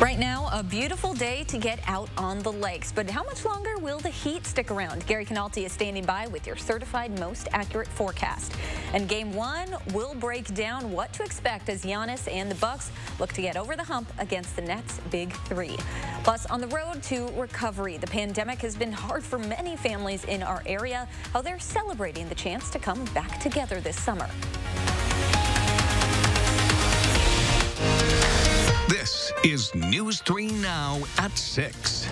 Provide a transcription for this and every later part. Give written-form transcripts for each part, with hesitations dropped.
Right now, a beautiful day to get out on the lakes, but how much longer will the heat stick around? Gary Canalti is standing by with your certified most accurate forecast. And Game 1 will break down what to expect as Giannis and the Bucks look to get over the hump against the Nets' Big Three. Plus, on the road to recovery, the pandemic has been hard for many families in our area, how they're celebrating the chance to come back together this summer. This is News 3 Now at 6.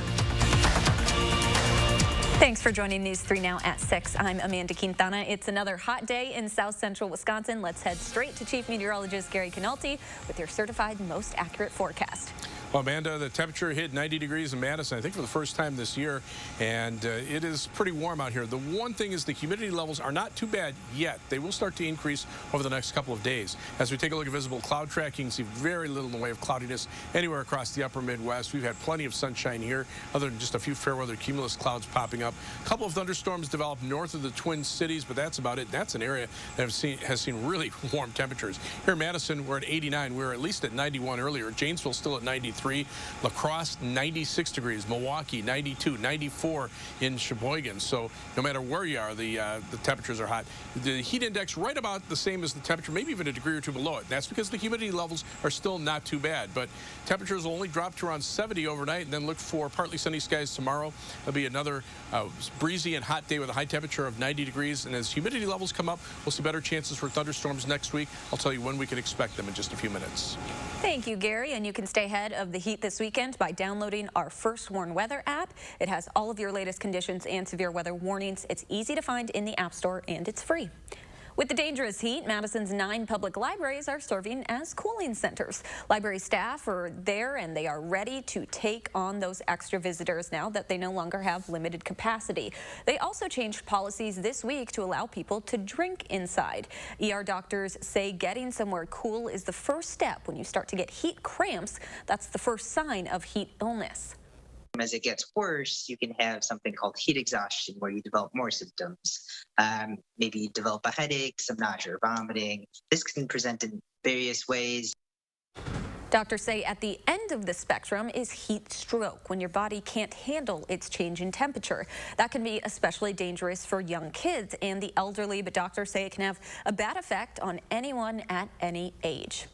Thanks for joining News 3 Now at 6. I'm Amanda Quintana. It's another hot day in South Central Wisconsin. Let's head straight to Chief Meteorologist Gary Canalti with your certified most accurate forecast. Well, Amanda, the temperature hit 90 degrees in Madison, I think for the first time this year, and it is pretty warm out here. The one thing is the humidity levels are not too bad yet. They will start to increase over the next couple of days. As we take a look at visible cloud tracking, you can see very little in the way of cloudiness anywhere across the upper Midwest. We've had plenty of sunshine here, other than just a few fair weather cumulus clouds popping up. A couple of thunderstorms developed north of the Twin Cities, but that's about it. That's an area that has seen really warm temperatures. Here in Madison, we're at 89. We were at least at 91 earlier. Janesville still at 93. La Crosse, 96 degrees. Milwaukee, 92, 94 in Sheboygan. So no matter where you are, the temperatures are hot. The heat index right about the same as the temperature, maybe even a degree or two below it. That's because the humidity levels are still not too bad. But temperatures will only drop to around 70 overnight, and then look for partly sunny skies tomorrow. It'll be another breezy and hot day with a high temperature of 90 degrees. And as humidity levels come up, we'll see better chances for thunderstorms next week. I'll tell you when we can expect them in just a few minutes. Thank you, Gary. And you can stay ahead of the heat this weekend by downloading our First Warn Weather app. It has all of your latest conditions and severe weather warnings. It's easy to find in the App Store, and it's free. With the dangerous heat, Madison's 9 public libraries are serving as cooling centers. Library staff are there, and they are ready to take on those extra visitors now that they no longer have limited capacity. They also changed policies this week to allow people to drink inside. ER doctors say getting somewhere cool is the first step when you start to get heat cramps. That's the first sign of heat illness. As it gets worse, you can have something called heat exhaustion, where you develop more symptoms. Maybe you develop a headache, some nausea or vomiting. This can present in various ways. Doctors say at the end of the spectrum is heat stroke, when your body can't handle its change in temperature. That can be especially dangerous for young kids and the elderly, but doctors say it can have a bad effect on anyone at any age.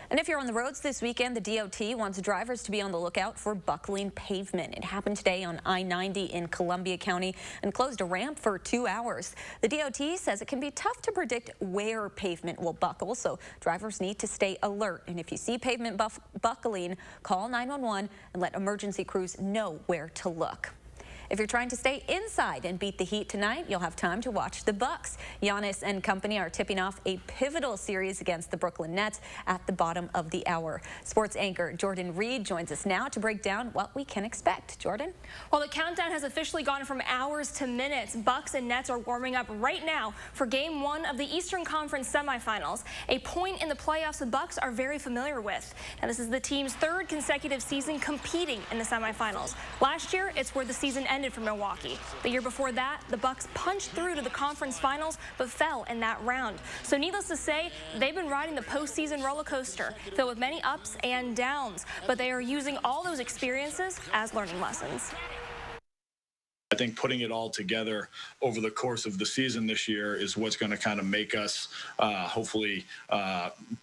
And if you're on the roads this weekend, the DOT wants drivers to be on the lookout for buckling pavement. It happened today on I-90 in Columbia County and closed a ramp for 2 hours. The DOT says it can be tough to predict where pavement will buckle, so drivers need to stay alert. And if you see pavement buckling, call 911 and let emergency crews know where to look. If you're trying to stay inside and beat the heat tonight, you'll have time to watch the Bucks. Giannis and company are tipping off a pivotal series against the Brooklyn Nets at the bottom of the hour. Sports anchor Jordan Reed joins us now to break down what we can expect. Jordan? Well, the countdown has officially gone from hours to minutes. Bucks and Nets are warming up right now for Game 1 of the Eastern Conference semifinals, a point in the playoffs the Bucks are very familiar with. Now, this is the team's 3rd consecutive season competing in the semifinals. Last year, it's where the season ended for Milwaukee. The year before that, the Bucks punched through to the conference finals but fell in that round. So needless to say, they've been riding the postseason roller coaster, filled with many ups and downs, but they are using all those experiences as learning lessons. I think putting it all together over the course of the season this year is what's going to kind of make us hopefully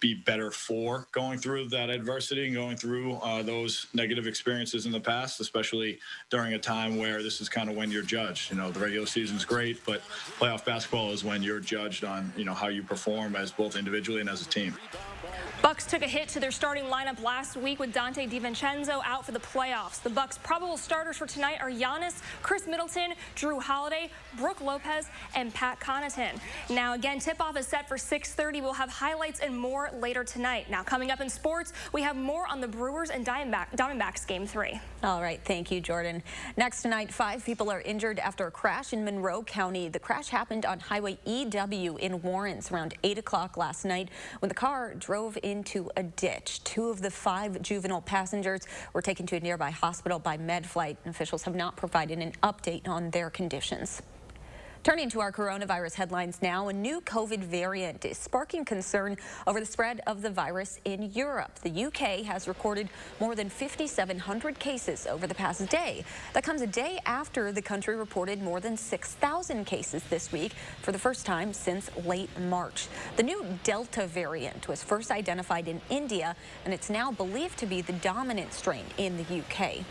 be better for going through that adversity and going through those negative experiences in the past, especially during a time where this is kind of when you're judged. You know, the regular season is great, but playoff basketball is when you're judged on, you know, how you perform as both individually and as a team. Bucks took a hit to their starting lineup last week with Dante DiVincenzo out for the playoffs. The Bucks' probable starters for tonight are Giannis, Chris Middleton, Drew Holiday, Brooke Lopez, and Pat Connaughton. Now, again, tip-off is set for 6:30. We'll have highlights and more later tonight. Now, coming up in sports, we have more on the Brewers and Diamondbacks Game 3. All right, thank you, Jordan. Next tonight, 5 people are injured after a crash in Monroe County. The crash happened on Highway EW in Warrens around 8 o'clock last night when the car drove into a ditch. 2 of the 5 juvenile passengers were taken to a nearby hospital by MedFlight, and officials have not provided an update on their conditions. Turning to our coronavirus headlines now, a new COVID variant is sparking concern over the spread of the virus in Europe. The UK has recorded more than 5,700 cases over the past day. That comes a day after the country reported more than 6,000 cases this week for the first time since late March. The new Delta variant was first identified in India, and it's now believed to be the dominant strain in the UK.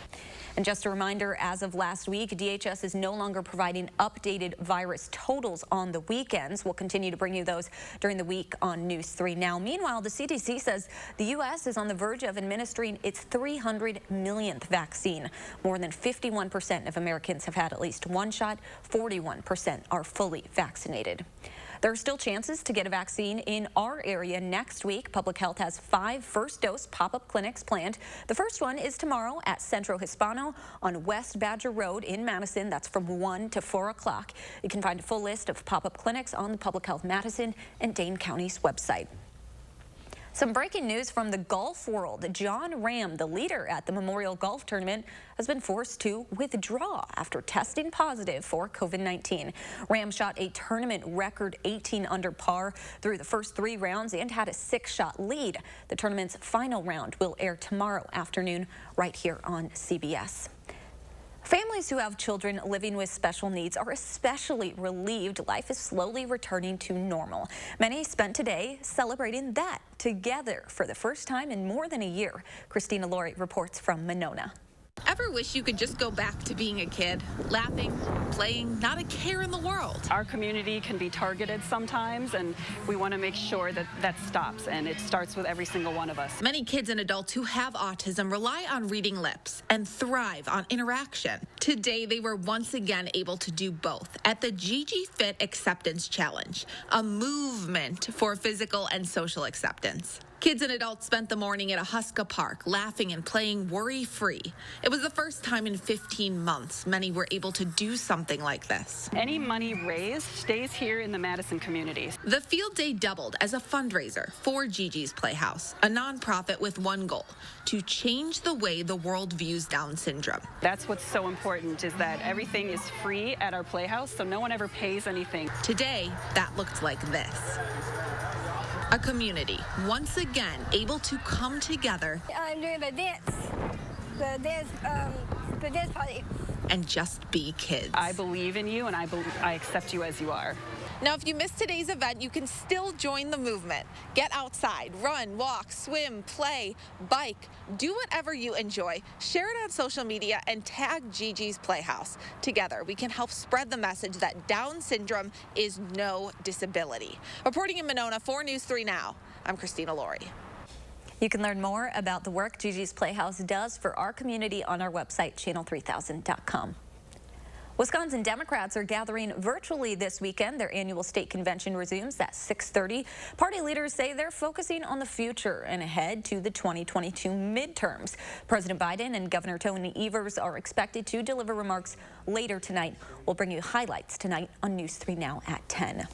And just a reminder, as of last week, DHS is no longer providing updated virus totals on the weekends. We'll continue to bring you those during the week on News 3 Now. Meanwhile, the CDC says the U.S. is on the verge of administering its 300 millionth vaccine. More than 51% of Americans have had at least one shot. 41% are fully vaccinated. There are still chances to get a vaccine in our area next week. Public Health has 5 first-dose pop-up clinics planned. The first one is tomorrow at Centro Hispano on West Badger Road in Madison. That's from 1 to 4 o'clock. You can find a full list of pop-up clinics on the Public Health Madison and Dane County's website. Some breaking news from the golf world. John Ram, the leader at the Memorial Golf Tournament, has been forced to withdraw after testing positive for COVID-19. Ram shot a tournament record 18 under par through the first 3 rounds and had a 6-shot lead. The tournament's final round will air tomorrow afternoon right here on CBS. Families who have children living with special needs are especially relieved life is slowly returning to normal. Many spent today celebrating that together for the first time in more than a year. Christina Laurie reports from Monona. Ever wish you could just go back to being a kid, laughing, playing, not a care in the world? Our community can be targeted sometimes, and we want to make sure that that stops, and it starts with every single one of us. Many kids and adults who have autism rely on reading lips and thrive on interaction. Today, they were once again able to do both at the Gigi Fit Acceptance Challenge, a movement for physical and social acceptance. Kids and adults spent the morning at a Huska Park, laughing and playing worry-free. It was the first time in 15 months many were able to do something like this. Any money raised stays here in the Madison community. The field day doubled as a fundraiser for Gigi's Playhouse, a nonprofit with one goal: to change the way the world views Down syndrome. That's what's so important, is that everything is free at our Playhouse, so no one ever pays anything. Today, that looked like this. A community, once again, able to come together. I'm doing the dance party. And just be kids. I believe in you, and I accept you as you are. Now, if you missed today's event, you can still join the movement. Get outside, run, walk, swim, play, bike, do whatever you enjoy. Share it on social media and tag Gigi's Playhouse. Together, we can help spread the message that Down syndrome is no disability. Reporting in Monona for News 3 Now, I'm Christina Laurie. You can learn more about the work Gigi's Playhouse does for our community on our website, channel3000.com. Wisconsin Democrats are gathering virtually this weekend. Their annual state convention resumes at 6:30. Party leaders say they're focusing on the future and ahead to the 2022 midterms. President Biden and Governor Tony Evers are expected to deliver remarks later tonight. We'll bring you highlights tonight on News 3 Now at 10.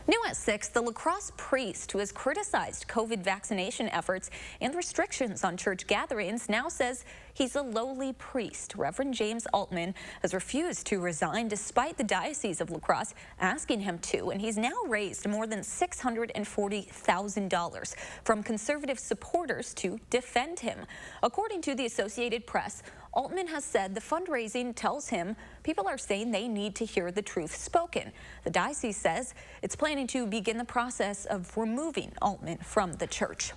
New at 6, the lacrosse priest who has criticized COVID vaccination efforts and restrictions on church gatherings now says he's a lowly priest. Reverend James Altman has refused to resign despite the Diocese of La Crosse asking him to, and he's now raised more than $640,000 from conservative supporters to defend him. According to the Associated Press, Altman has said the fundraising tells him people are saying they need to hear the truth spoken. The diocese says it's planning to begin the process of removing Altman from the church.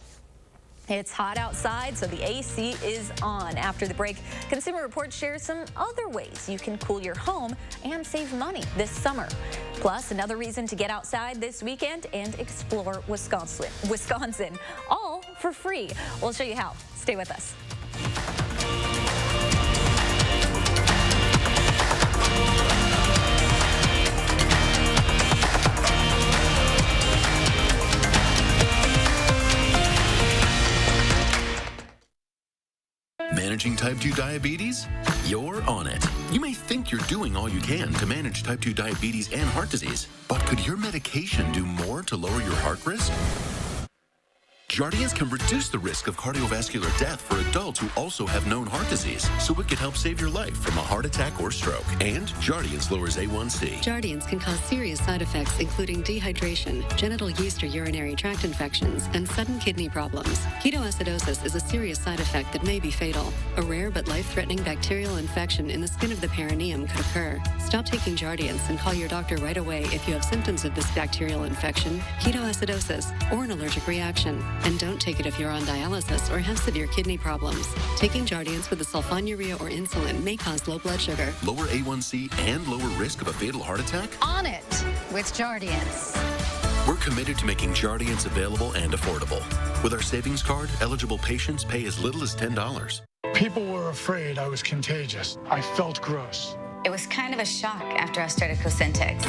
It's hot outside, so the AC is on. After the break, Consumer Reports shares some other ways you can cool your home and save money this summer. Plus, another reason to get outside this weekend and explore Wisconsin, all for free. We'll show you how. Stay with us. Managing type 2 diabetes? You're on it. You may think you're doing all you can to manage type 2 diabetes and heart disease, but could your medication do more to lower your heart risk? Jardiance can reduce the risk of cardiovascular death for adults who also have known heart disease, so it could help save your life from a heart attack or stroke. And Jardiance lowers A1C. Jardiance can cause serious side effects, including dehydration, genital yeast or urinary tract infections, and sudden kidney problems. Ketoacidosis is a serious side effect that may be fatal. A rare but life-threatening bacterial infection in the skin of the perineum could occur. Stop taking Jardiance and call your doctor right away if you have symptoms of this bacterial infection, ketoacidosis, or an allergic reaction. And don't take it if you're on dialysis or have severe kidney problems. Taking Jardiance with a sulfonylurea or insulin may cause low blood sugar. Lower A1C and lower risk of a fatal heart attack? On it with Jardiance. We're committed to making Jardiance available and affordable. With our savings card, eligible patients pay as little as $10. People were afraid I was contagious. I felt gross. It was kind of a shock after I started Cosentix.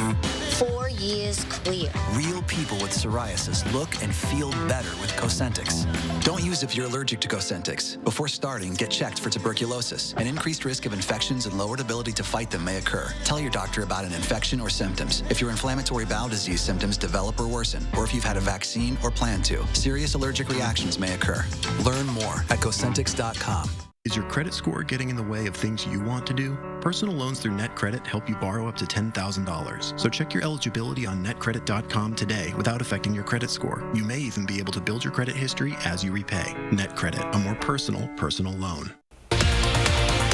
4 years clear. Real people with psoriasis look and feel better with Cosentix. Don't use if you're allergic to Cosentix. Before starting, get checked for tuberculosis. An increased risk of infections and lowered ability to fight them may occur. Tell your doctor about an infection or symptoms. If your inflammatory bowel disease symptoms develop or worsen, or if you've had a vaccine or plan to, serious allergic reactions may occur. Learn more at Cosentix.com. Is your credit score getting in the way of things you want to do? Personal loans through NetCredit help you borrow up to $10,000. So check your eligibility on netcredit.com today without affecting your credit score. You may even be able to build your credit history as you repay. NetCredit, a more personal loan.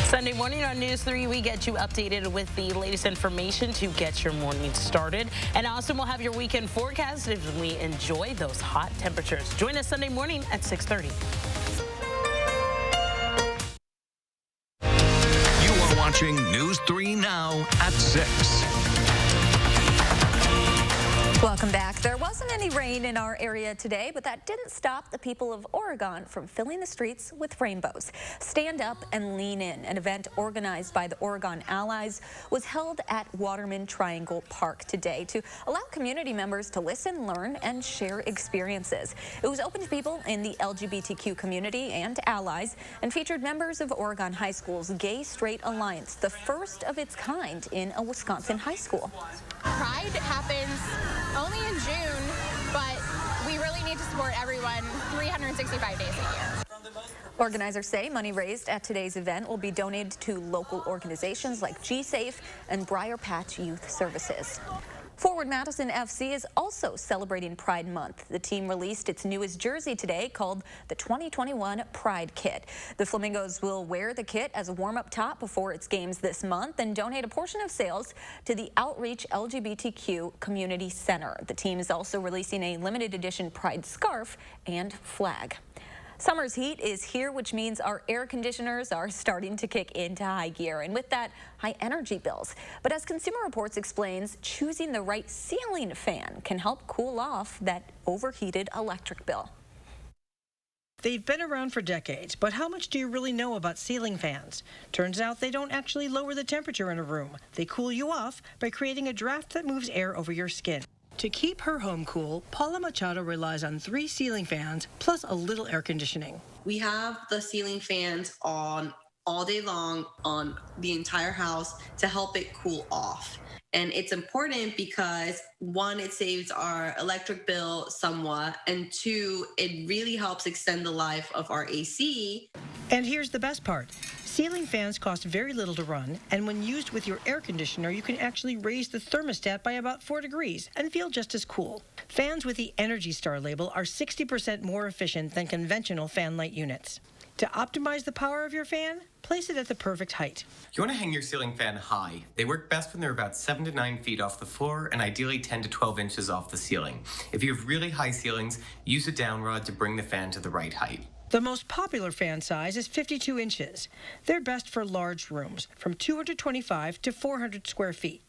Sunday morning on News 3, we get you updated with the latest information to get your morning started. And Austin will have your weekend forecast as we enjoy those hot temperatures. Join us Sunday morning at 6:30. Watching News 3 Now at 6. Welcome back. There wasn't any rain in our area today, but that didn't stop the people of Oregon from filling the streets with rainbows. Stand Up and Lean In, an event organized by the Oregon Allies, was held at Waterman Triangle Park today to allow community members to listen, learn, and share experiences. It was open to people in the LGBTQ community and allies and featured members of Oregon High School's Gay Straight Alliance, the first of its kind in a Wisconsin high school. Pride happens only in June, but we really need to support everyone 365 days a year. Organizers say money raised at today's event will be donated to local organizations like G-Safe and Briar Patch Youth Services. Forward Madison FC is also celebrating Pride Month. The team released its newest jersey today called the 2021 Pride Kit. The Flamingos will wear the kit as a warm-up top before its games this month and donate a portion of sales to the Outreach LGBTQ Community Center. The team is also releasing a limited edition Pride scarf and flag. Summer's heat is here, which means our air conditioners are starting to kick into high gear, and with that, high energy bills. But as Consumer Reports explains, choosing the right ceiling fan can help cool off that overheated electric bill. They've been around for decades, but how much do you really know about ceiling fans? Turns out they don't actually lower the temperature in a room. They cool you off by creating a draft that moves air over your skin. To keep her home cool, Paula Machado relies on 3 ceiling fans plus a little air conditioning. We have the ceiling fans on all day long on the entire house to help it cool off. And it's important because 1, it saves our electric bill somewhat, and 2, it really helps extend the life of our AC. And here's the best part. Ceiling fans cost very little to run, and when used with your air conditioner, you can actually raise the thermostat by about 4 degrees and feel just as cool. Fans with the Energy Star label are 60% more efficient than conventional fan light units. To optimize the power of your fan, place it at the perfect height. You want to hang your ceiling fan high. They work best when they're about 7 to 9 feet off the floor and ideally 10 to 12 inches off the ceiling. If you have really high ceilings, use a down rod to bring the fan to the right height. The most popular fan size is 52 inches. They're best for large rooms from 225 to 400 square feet.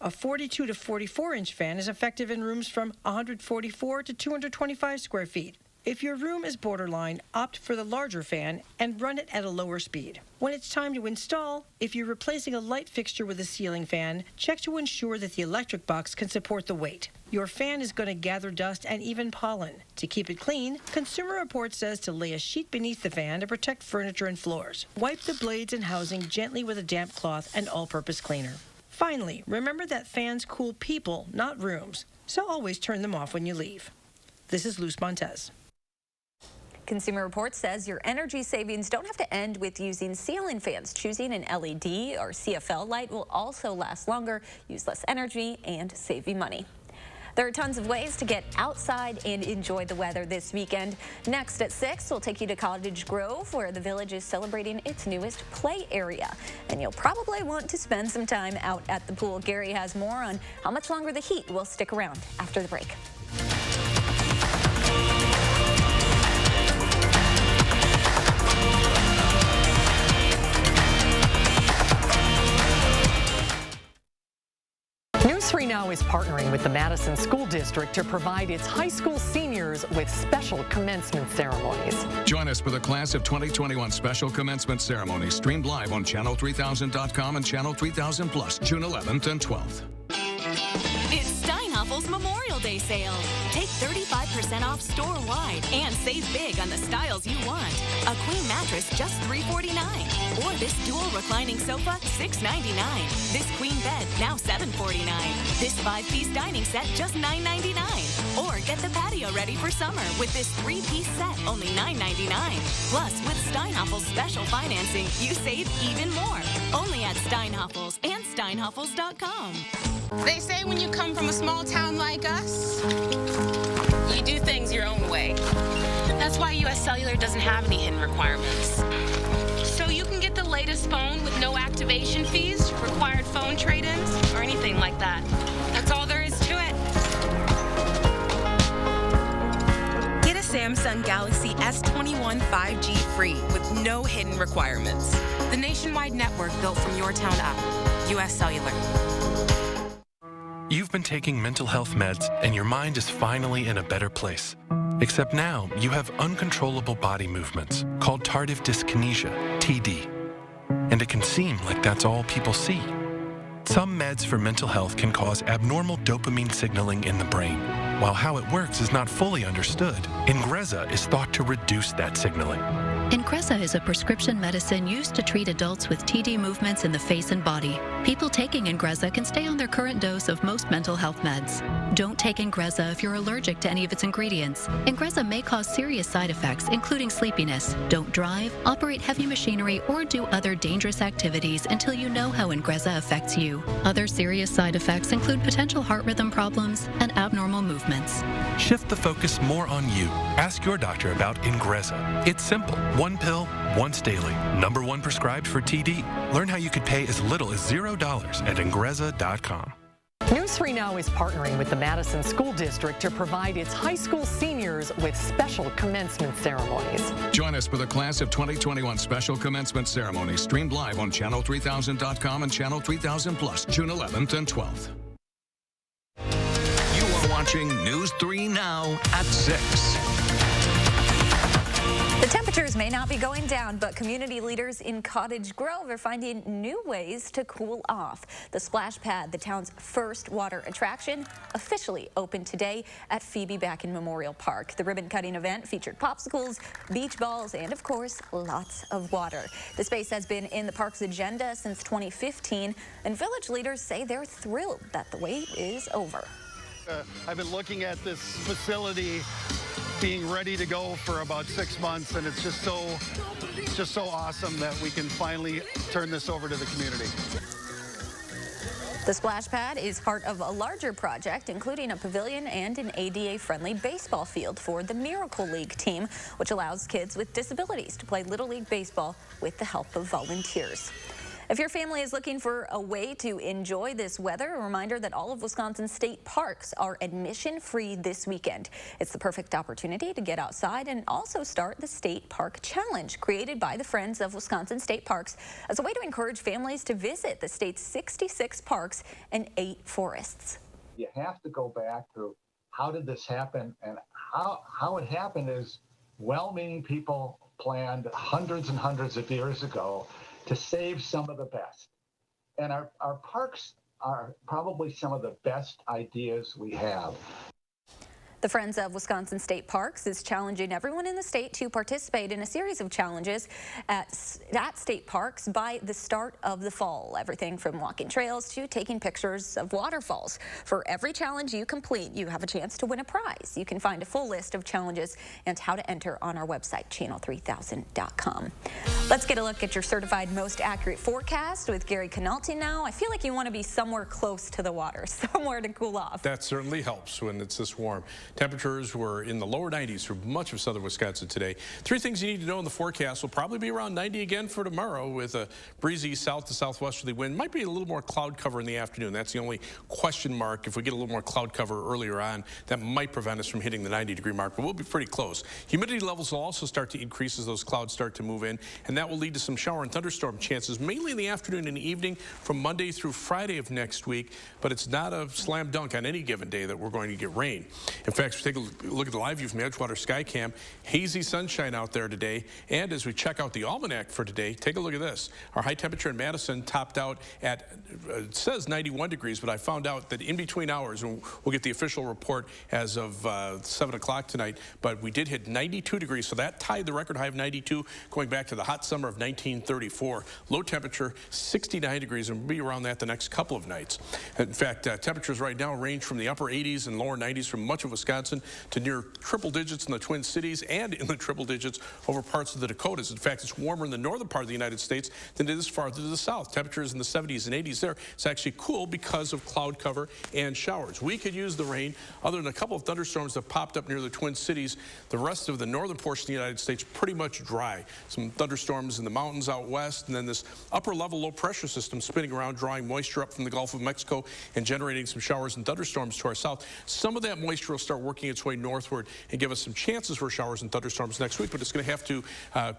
A 42 to 44 inch fan is effective in rooms from 144 to 225 square feet. If your room is borderline, opt for the larger fan and run it at a lower speed. When it's time to install, if you're replacing a light fixture with a ceiling fan, check to ensure that the electric box can support the weight. Your fan is going to gather dust and even pollen. To keep it clean, Consumer Reports says to lay a sheet beneath the fan to protect furniture and floors. Wipe the blades and housing gently with a damp cloth and all-purpose cleaner. Finally, remember that fans cool people, not rooms, so always turn them off when you leave. This is Luz Montez. Consumer Reports says your energy savings don't have to end with using ceiling fans. Choosing an LED or CFL light will also last longer, use less energy, and save you money. There are tons of ways to get outside and enjoy the weather this weekend. Next at 6, we'll take you to Cottage Grove, where the village is celebrating its newest play area. And you'll probably want to spend some time out at the pool. Gary has more on how much longer the heat will stick around after the break. News 3 Now is partnering with the Madison School District to provide its high school seniors with special commencement ceremonies. Join us for the Class of 2021 special commencement ceremony, streamed live on channel3000.com and Channel 3000 Plus, June 11th and 12th. It's Steinhoffel's Memorial Day sale. Take 35% off store-wide and save big on the styles you want. A queen mattress, just $349. Or this dual reclining sofa, $699. This queen bed, now $749. This 5-piece dining set, just $999. Or get the patio ready for summer with this 3-piece set, only $999. Plus, with Steinhoffel's special financing, you save even more. Only at Steinhoffel's and steinhoffels.com. They say when you come from a small town like us, you do things your own way. That's why US Cellular doesn't have any hidden requirements. So you can get the latest phone with no activation fees, required phone trade-ins, or anything like that. That's all there is to it. Get a Samsung Galaxy S21 5G free with no hidden requirements. The nationwide network built from your town up. US Cellular. You've been taking mental health meds and your mind is finally in a better place. Except now you have uncontrollable body movements called tardive dyskinesia, TD. And it can seem like that's all people see. Some meds for mental health can cause abnormal dopamine signaling in the brain. While how it works is not fully understood, Ingrezza is thought to reduce that signaling. Ingrezza is a prescription medicine used to treat adults with TD movements in the face and body. People taking Ingrezza can stay on their current dose of most mental health meds. Don't take Ingrezza if you're allergic to any of its ingredients. Ingrezza may cause serious side effects, including sleepiness. Don't drive, operate heavy machinery, or do other dangerous activities until you know how Ingrezza affects you. Other serious side effects include potential heart rhythm problems and abnormal movements. Shift the focus more on you. Ask your doctor about Ingrezza. It's simple. 1 pill, once daily. #1 prescribed for TD. Learn how you could pay as little as $0 at Ingrezza.com. News 3 Now is partnering with the Madison School District to provide its high school seniors with special commencement ceremonies. Join us for the Class of 2021 special commencement ceremony, streamed live on channel3000.com and Channel 3000 Plus, June 11th and 12th. You are watching News 3 Now at 6. The temperatures may not be going down, but community leaders in Cottage Grove are finding new ways to cool off. The splash pad, the town's first water attraction, officially opened today at Phoebe Backen Memorial Park. The ribbon-cutting event featured popsicles, beach balls, and, of course, lots of water. The space has been in the park's agenda since 2015, and village leaders say they're thrilled that the wait is over. I've been looking at this facility being ready to go for about 6 months, and it's just so awesome that we can finally turn this over to the community. The splash pad is part of a larger project, including a pavilion and an ADA-friendly baseball field for the Miracle League team, which allows kids with disabilities to play Little League baseball with the help of volunteers. If your family is looking for a way to enjoy this weather, a reminder that all of Wisconsin's state parks are admission-free this weekend. It's the perfect opportunity to get outside and also start the State Park Challenge, created by the Friends of Wisconsin State Parks as a way to encourage families to visit the state's 66 parks and 8 forests. You have to go back to how did this happen, and how it happened is well-meaning people planned hundreds and hundreds of years ago to save some of the best. And our parks are probably some of the best ideas we have. The Friends of Wisconsin State Parks is challenging everyone in the state to participate in a series of challenges at state parks by the start of the fall. Everything from walking trails to taking pictures of waterfalls. For every challenge you complete, you have a chance to win a prize. You can find a full list of challenges and how to enter on our website, channel3000.com. Let's get a look at your certified most accurate forecast with Gary Canalti now. I feel like you want to be somewhere close to the water, somewhere to cool off. That certainly helps when it's this warm. Temperatures were in the lower 90s for much of southern Wisconsin today. Three things you need to know in the forecast. Will probably be around 90 again for tomorrow with a breezy south to southwesterly wind. Might be a little more cloud cover in the afternoon. That's the only question mark. If we get a little more cloud cover earlier on, that might prevent us from hitting the 90-degree mark, but we'll be pretty close. Humidity levels will also start to increase as those clouds start to move in, and that will lead to some shower and thunderstorm chances, mainly in the afternoon and evening from Monday through Friday of next week, but it's not a slam dunk on any given day that we're going to get rain. In fact, if we take a look at the live view from the Edgewater Skycam, hazy sunshine out there today, and as we check out the almanac for today, take a look at this. Our high temperature in Madison topped out at, it says 91 degrees, but I found out that in between hours, and we'll get the official report as of 7 o'clock tonight, but we did hit 92 degrees, so that tied the record high of 92 going back to the hot summer of 1934. Low temperature, 69 degrees, and we'll be around that the next couple of nights. In fact, temperatures right now range from the upper 80s and lower 90s from much of Wisconsin to near triple digits in the Twin Cities and in the triple digits over parts of the Dakotas. In fact, it's warmer in the northern part of the United States than it is farther to the south. Temperatures in the 70s and 80s there. It's actually cool because of cloud cover and showers. We could use the rain. Other than a couple of thunderstorms that popped up near the Twin Cities, the rest of the northern portion of the United States pretty much dry. Some thunderstorms in the mountains out west, and then this upper level low pressure system spinning around, drawing moisture up from the Gulf of Mexico and generating some showers and thunderstorms to our south. Some of that moisture will start working its way northward and give us some chances for showers and thunderstorms next week, but it's going to have to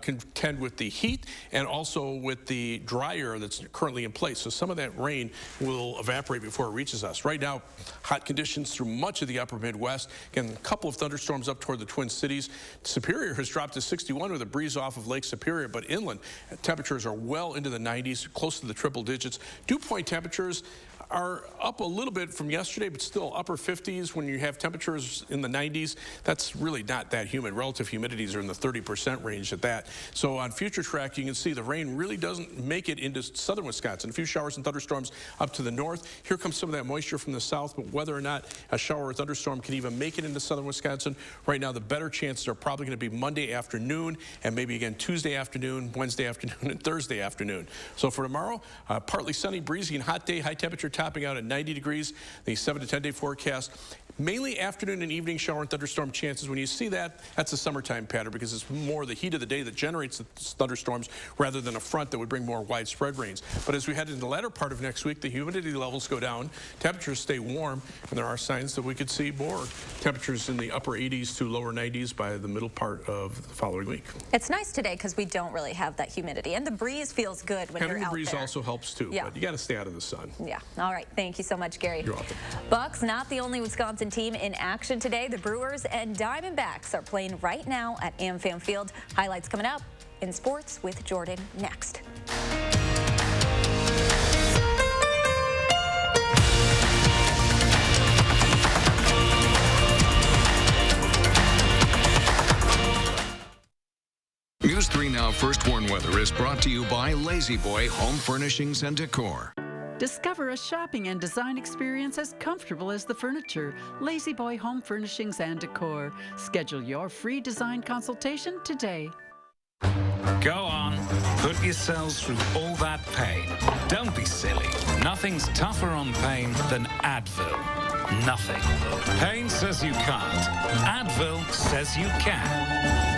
contend with the heat and also with the dry air that's currently in place. So some of that rain will evaporate before it reaches us. Right now, hot conditions through much of the upper Midwest. Again, a couple of thunderstorms up toward the Twin Cities. Superior has dropped to 61 with a breeze off of Lake Superior, but inland temperatures are well into the 90s, close to the triple digits. Dew point temperatures are up a little bit from yesterday, but still upper 50s. When you have temperatures in the 90s, that's really not that humid. Relative humidities are in the 30% range at that. So on future track, you can see the rain really doesn't make it into southern Wisconsin. A few showers and thunderstorms up to the north. Here comes some of that moisture from the south, but whether or not a shower or thunderstorm can even make it into southern Wisconsin, right now the better chances are probably going to be Monday afternoon and maybe again Tuesday afternoon, Wednesday afternoon, and Thursday afternoon. So for tomorrow, partly sunny, breezy, and hot day, high temperature topping out at 90 degrees. The 7 to 10 day forecast. Mainly afternoon and evening shower and thunderstorm chances. When you see that, that's a summertime pattern because it's more the heat of the day that generates the thunderstorms rather than a front that would bring more widespread rains. But as we head into the latter part of next week, the humidity levels go down, temperatures stay warm, and there are signs that we could see more temperatures in the upper 80s to lower 90s by the middle part of the following week. It's nice today because we don't really have that humidity, and the breeze feels good when you're out there. Having the breeze also helps too, yeah. But you got to stay out of the sun. Yeah. All right. Thank you so much, Gary. You're welcome. Bucks, not the only Wisconsin team in action today. The Brewers and Diamondbacks are playing right now at AmFam Field. Highlights coming up in sports with Jordan next. News 3 Now First Warn Weather is brought to you by Lazy Boy Home Furnishings and Decor. Discover a shopping and design experience as comfortable as the furniture. Lazy Boy Home Furnishings and Decor. Schedule your free design consultation today. Go on, put yourselves through all that pain. Don't be silly. Nothing's tougher on pain than Advil. Nothing. Pain says you can't. Advil says you can.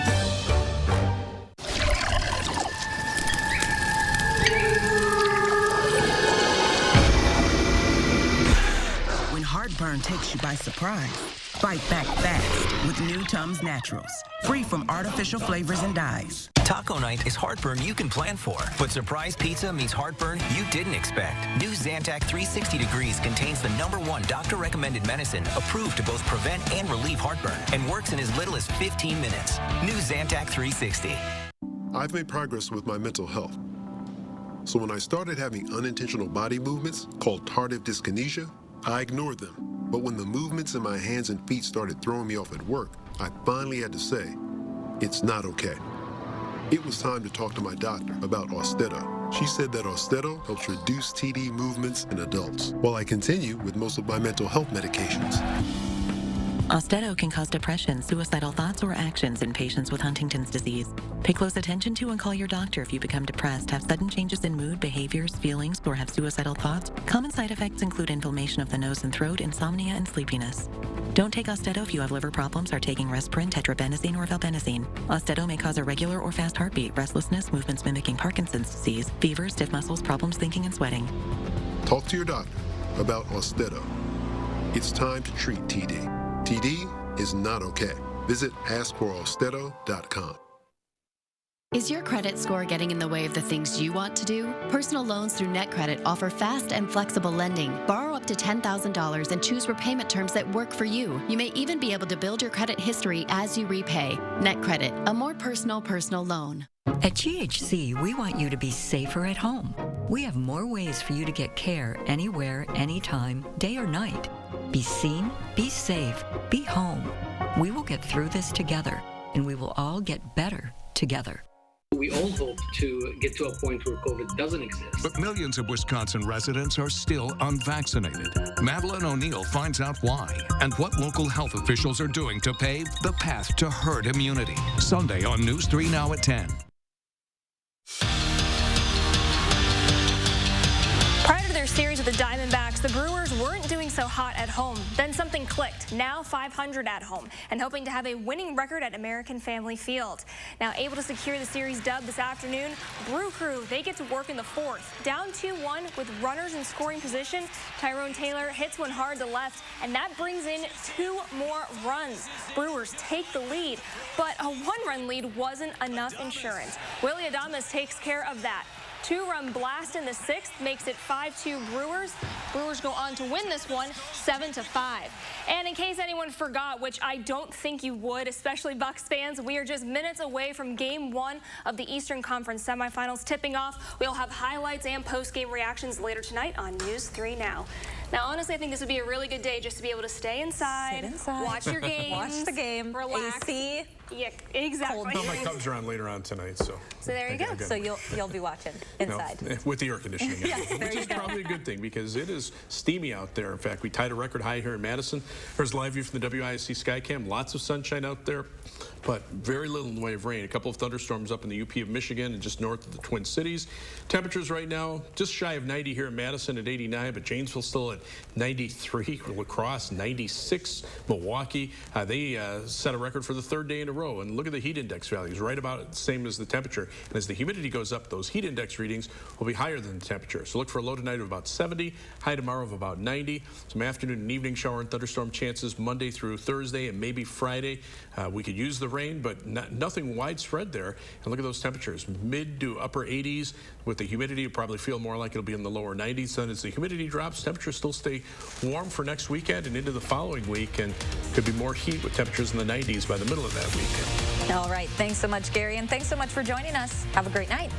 Heartburn takes you by surprise. Fight back fast with new Tums Naturals. Free from artificial flavors and dyes. Taco night is heartburn you can plan for, but surprise pizza means heartburn you didn't expect. New Zantac 360 Degrees contains the #1 doctor-recommended medicine approved to both prevent and relieve heartburn and works in as little as 15 minutes. New Zantac 360. I've made progress with my mental health. So when I started having unintentional body movements called tardive dyskinesia, I ignored them. But when the movements in my hands and feet started throwing me off at work, I finally had to say, it's not okay. It was time to talk to my doctor about Austedo. She said that Austedo helps reduce TD movements in adults, while I continue with most of my mental health medications. Austedo can cause depression, suicidal thoughts, or actions in patients with Huntington's disease. Pay close attention to and call your doctor if you become depressed, have sudden changes in mood, behaviors, feelings, or have suicidal thoughts. Common side effects include inflammation of the nose and throat, insomnia, and sleepiness. Don't take Austedo if you have liver problems, are taking Resprin, tetrabenazine, or valbenazine. Austedo may cause irregular or fast heartbeat, restlessness, movements mimicking Parkinson's disease, fever, stiff muscles, problems thinking, and sweating. Talk to your doctor about Austedo. It's time to treat TD. TD is not okay. Visit askforaustedo.com. Is your credit score getting in the way of the things you want to do? Personal loans through NetCredit offer fast and flexible lending. Borrow up to $10,000 and choose repayment terms that work for you. You may even be able to build your credit history as you repay. NetCredit, a more personal loan. At GHC, we want you to be safer at home. We have more ways for you to get care anywhere, anytime, day or night. Be seen, be safe, be home. We will get through this together, and we will all get better together. We all hope to get to a point where COVID doesn't exist. But millions of Wisconsin residents are still unvaccinated. Madeline O'Neill finds out why and what local health officials are doing to pave the path to herd immunity. Sunday on News 3 Now at 10. Prior to their series with the Diamondbacks, the Brewers weren't doing so hot at home. Then something clicked. Now 500 at home and hoping to have a winning record at American Family Field. Now able to secure the series dub this afternoon, Brew Crew, they get to work in the fourth. Down 2-1 with runners in scoring position. Tyrone Taylor hits one hard to left, and that brings in 2 more runs. Brewers take the lead, but a 1-run lead wasn't enough insurance. Willie Adames takes care of that. 2-run blast in the 6th makes it 5-2 Brewers. Brewers go on to win this one 7-5. And in case anyone forgot, which I don't think you would, especially Bucs fans, we are just minutes away from Game 1 of the Eastern Conference semifinals tipping off. We'll have highlights and post-game reactions later tonight on News 3 Now. Now, honestly, I think this would be a really good day just to be able to stay inside, watch your games, watch the game, relax. AC. Yeah, exactly. Well, my Cubs are on later on tonight, so. So there you go. So you'll be watching inside. No, with the air conditioning, Yes, there which you is go. probably a good thing because it is steamy out there. In fact, we tied a record high here in Madison. There's a live view from the WISC Skycam. Lots of sunshine out there, but very little in the way of rain. A couple of thunderstorms up in the UP of Michigan and just north of the Twin Cities. Temperatures right now just shy of 90 here in Madison at 89, but Janesville still at 93. La Crosse 96. Milwaukee, they set a record for the 3rd day in a row. And look at the heat index values, right about the same as the temperature. And as the humidity goes up, those heat index readings will be higher than the temperature. So look for a low tonight of about 70, high tomorrow of about 90. Some afternoon and evening shower and thunderstorm chances Monday through Thursday and maybe Friday. We could use the rain, but nothing widespread there. And look at those temperatures, mid to upper 80s. With the humidity, you probably feel more like it'll be in the lower 90s. Then as the humidity drops, temperatures still stay warm for next weekend and into the following week, and could be more heat with temperatures in the 90s by the middle of that weekend. All right. Thanks so much, Gary, and thanks so much for joining us. Have a great night.